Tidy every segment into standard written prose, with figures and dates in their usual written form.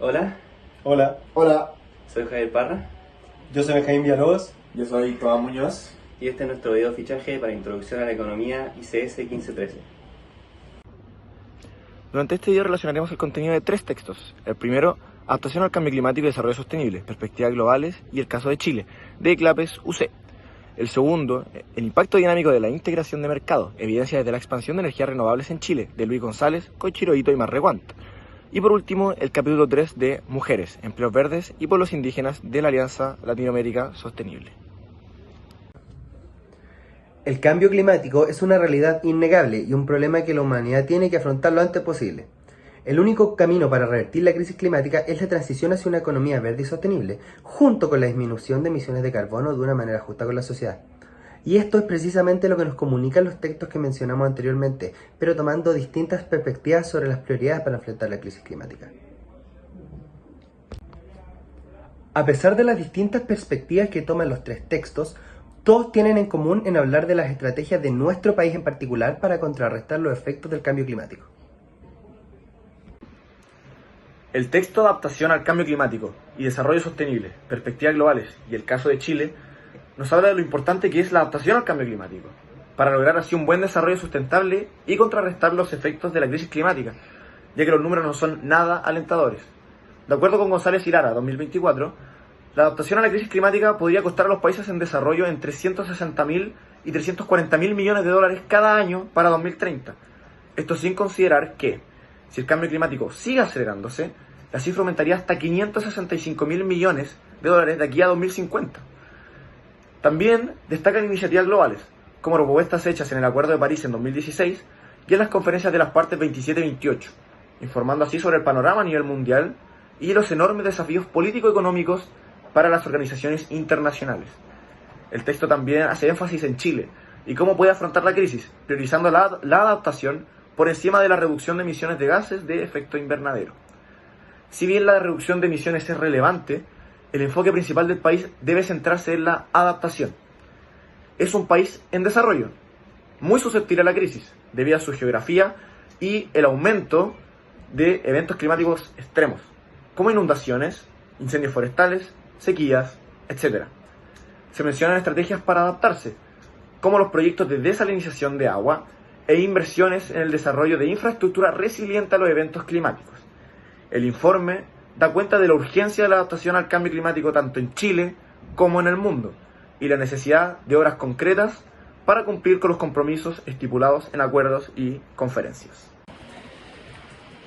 Hola, Hola, Hola, soy Javier Parra yo soy Benjamín Villalobos. yo soy Tomás Muñoz. y este es nuestro video fichaje para Introducción a la Economía ICS 1513. Durante este video relacionaremos el contenido de tres textos. El primero, Adaptación al cambio climático y desarrollo sostenible, perspectivas globales y el caso de Chile, de Clapes UC. El segundo, el impacto dinámico de la integración de mercado, evidencia desde la expansión de energías renovables en Chile, de Luis González, Koichiro Ito y Marreguant. Y por último, el capítulo 3 de Mujeres, Empleos Verdes y Pueblos Indígenas de la Alianza Latinoamérica Sostenible. El cambio climático es una realidad innegable y un problema que la humanidad tiene que afrontar lo antes posible. El único camino para revertir la crisis climática es la transición hacia una economía verde y sostenible, junto con la disminución de emisiones de carbono de una manera justa con la sociedad. Y esto es precisamente lo que nos comunican los textos que mencionamos anteriormente, pero tomando distintas perspectivas sobre las prioridades para enfrentar la crisis climática. A pesar de las distintas perspectivas que toman los tres textos, todos tienen en común en hablar de las estrategias de nuestro país en particular para contrarrestar los efectos del cambio climático. El texto Adaptación al cambio climático y desarrollo sostenible, perspectivas globales y el caso de Chile nos habla de lo importante que es la adaptación al cambio climático, para lograr así un buen desarrollo sustentable y contrarrestar los efectos de la crisis climática, ya que los números no son nada alentadores. De acuerdo con González y Lara, 2024, la adaptación a la crisis climática podría costar a los países en desarrollo entre 160.000 y 340.000 millones de dólares cada año para 2030. Esto sin considerar que, si el cambio climático sigue acelerándose, la cifra aumentaría hasta 565.000 millones de dólares de aquí a 2050. También destacan iniciativas globales, como propuestas hechas en el Acuerdo de París en 2016 y en las conferencias de las partes 27 y 28, informando así sobre el panorama a nivel mundial y los enormes desafíos político-económicos para las organizaciones internacionales. El texto también hace énfasis en Chile y cómo puede afrontar la crisis, priorizando la adaptación por encima de la reducción de emisiones de gases de efecto invernadero. Si bien la reducción de emisiones es relevante, el enfoque principal del país debe centrarse en la adaptación. Es un país en desarrollo, muy susceptible a la crisis, debido a su geografía y el aumento de eventos climáticos extremos, como inundaciones, incendios forestales, sequías, etc. Se mencionan estrategias para adaptarse, como los proyectos de desalinización de agua e inversiones en el desarrollo de infraestructura resiliente a los eventos climáticos. El informe da cuenta de la urgencia de la adaptación al cambio climático tanto en Chile como en el mundo, y la necesidad de obras concretas para cumplir con los compromisos estipulados en acuerdos y conferencias.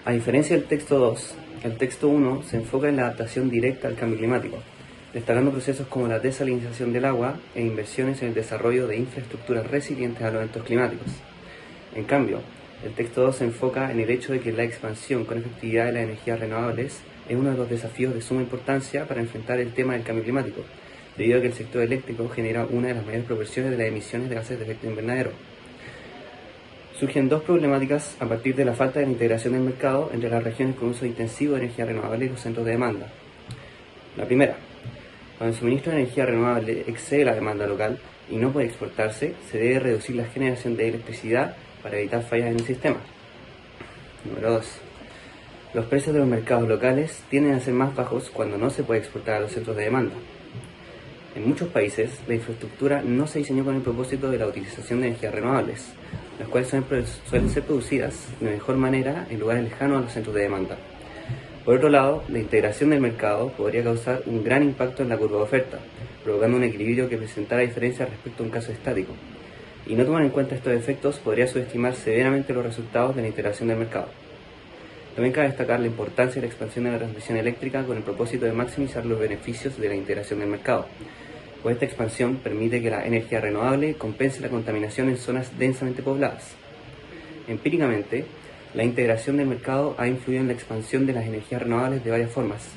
A diferencia del texto 2, el texto 1 se enfoca en la adaptación directa al cambio climático, destacando procesos como la desalinización del agua e inversiones en el desarrollo de infraestructuras resilientes a los eventos climáticos. En cambio, el texto 2 se enfoca en el hecho de que la expansión con efectividad de las energías renovables es uno de los desafíos de suma importancia para enfrentar el tema del cambio climático, debido a que el sector eléctrico genera una de las mayores proporciones de las emisiones de gases de efecto invernadero. Surgen dos problemáticas a partir de la falta de la integración del mercado entre las regiones con uso intensivo de energía renovable y los centros de demanda. La primera, cuando el suministro de energía renovable excede la demanda local y no puede exportarse, se debe reducir la generación de electricidad para evitar fallas en el sistema. Número 2. Los precios de los mercados locales tienden a ser más bajos cuando no se puede exportar a los centros de demanda. En muchos países, la infraestructura no se diseñó con el propósito de la utilización de energías renovables, las cuales suelen ser producidas de mejor manera en lugares lejanos a los centros de demanda. Por otro lado, la integración del mercado podría causar un gran impacto en la curva de oferta, provocando un equilibrio que presentara diferencias respecto a un caso estático. Y no tomar en cuenta estos efectos podría subestimar severamente los resultados de la integración del mercado. También cabe destacar la importancia de la expansión de la transmisión eléctrica con el propósito de maximizar los beneficios de la integración del mercado, pues esta expansión permite que la energía renovable compense la contaminación en zonas densamente pobladas. Empíricamente, la integración del mercado ha influido en la expansión de las energías renovables de varias formas,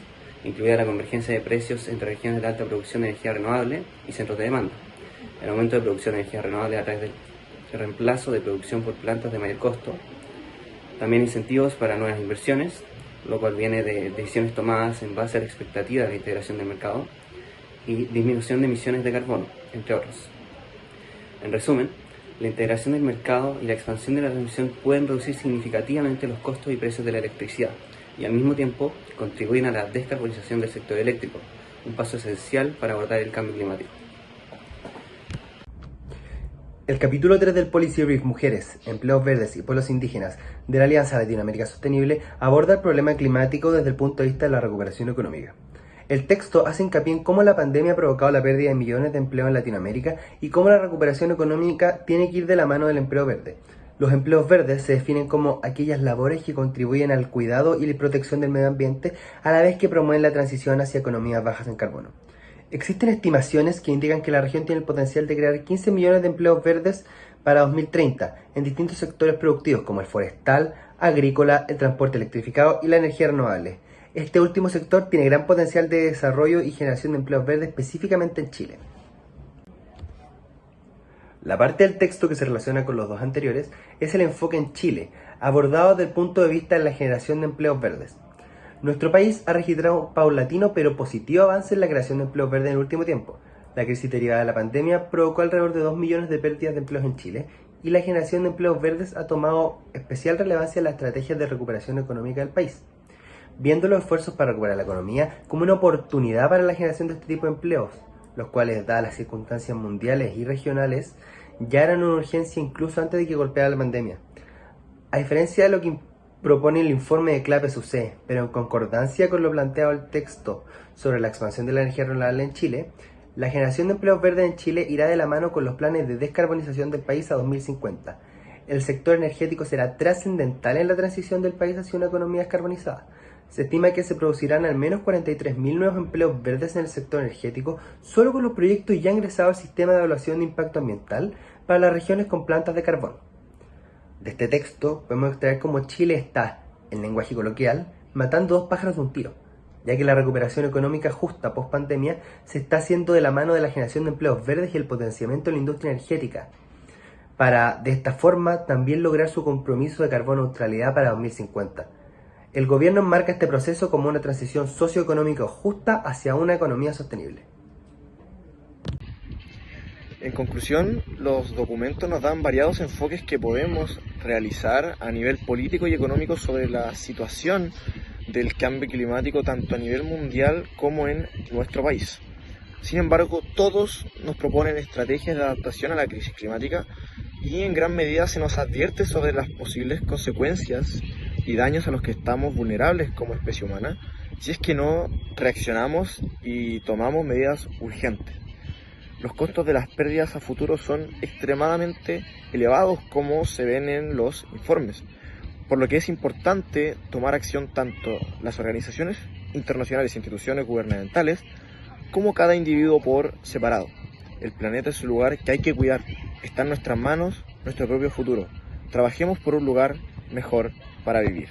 incluida la convergencia de precios entre regiones de alta producción de energía renovable y centros de demanda, el aumento de producción de energía renovable a través del reemplazo de producción por plantas de mayor costo, también incentivos para nuevas inversiones, lo cual viene de decisiones tomadas en base a la expectativa de la integración del mercado, y disminución de emisiones de carbono, entre otros. En resumen, la integración del mercado y la expansión de la transmisión pueden reducir significativamente los costos y precios de la electricidad, y al mismo tiempo contribuyen a la descarbonización del sector eléctrico, un paso esencial para abordar el cambio climático. El capítulo 3 del Policy Brief Mujeres, Empleos Verdes y Pueblos Indígenas de la Alianza Latinoamérica Sostenible aborda el problema climático desde el punto de vista de la recuperación económica. El texto hace hincapié en cómo la pandemia ha provocado la pérdida de millones de empleos en Latinoamérica y cómo la recuperación económica tiene que ir de la mano del empleo verde. Los empleos verdes se definen como aquellas labores que contribuyen al cuidado y la protección del medio ambiente a la vez que promueven la transición hacia economías bajas en carbono. Existen estimaciones que indican que la región tiene el potencial de crear 15 millones de empleos verdes para 2030 en distintos sectores productivos como el forestal, agrícola, el transporte electrificado y la energía renovable. Este último sector tiene gran potencial de desarrollo y generación de empleos verdes específicamente en Chile. La parte del texto que se relaciona con los dos anteriores es el enfoque en Chile, abordado desde el punto de vista de la generación de empleos verdes. Nuestro país ha registrado un paulatino pero positivo avance en la creación de empleos verdes en el último tiempo. La crisis derivada de la pandemia provocó alrededor de 2 millones de pérdidas de empleos en Chile y la generación de empleos verdes ha tomado especial relevancia en las estrategias de recuperación económica del país. Viendo los esfuerzos para recuperar la economía como una oportunidad para la generación de este tipo de empleos, los cuales, dadas las circunstancias mundiales y regionales, ya eran una urgencia incluso antes de que golpeara la pandemia. A diferencia de lo que propone el informe de CLAPES-UC, pero en concordancia con lo planteado en el texto sobre la expansión de la energía renovable en Chile, la generación de empleos verdes en Chile irá de la mano con los planes de descarbonización del país a 2050. El sector energético será trascendental en la transición del país hacia una economía descarbonizada. Se estima que se producirán al menos 43.000 nuevos empleos verdes en el sector energético solo con los proyectos ya ingresados al sistema de evaluación de impacto ambiental para las regiones con plantas de carbón. De este texto podemos extraer cómo Chile está, en lenguaje coloquial, matando dos pájaros de un tiro, ya que la recuperación económica justa post pandemia se está haciendo de la mano de la generación de empleos verdes y el potenciamiento de la industria energética, para de esta forma también lograr su compromiso de carbono neutralidad para 2050. El gobierno enmarca este proceso como una transición socioeconómica justa hacia una economía sostenible. En conclusión, los documentos nos dan variados enfoques que podemos realizar a nivel político y económico sobre la situación del cambio climático tanto a nivel mundial como en nuestro país. Sin embargo, todos nos proponen estrategias de adaptación a la crisis climática y en gran medida se nos advierte sobre las posibles consecuencias y daños a los que estamos vulnerables como especie humana si es que no reaccionamos y tomamos medidas urgentes. Los costos de las pérdidas a futuro son extremadamente elevados como se ven en los informes, por lo que es importante tomar acción tanto las organizaciones internacionales e instituciones gubernamentales como cada individuo por separado. El planeta es un lugar que hay que cuidar, está en nuestras manos nuestro propio futuro. Trabajemos por un lugar mejor para vivir.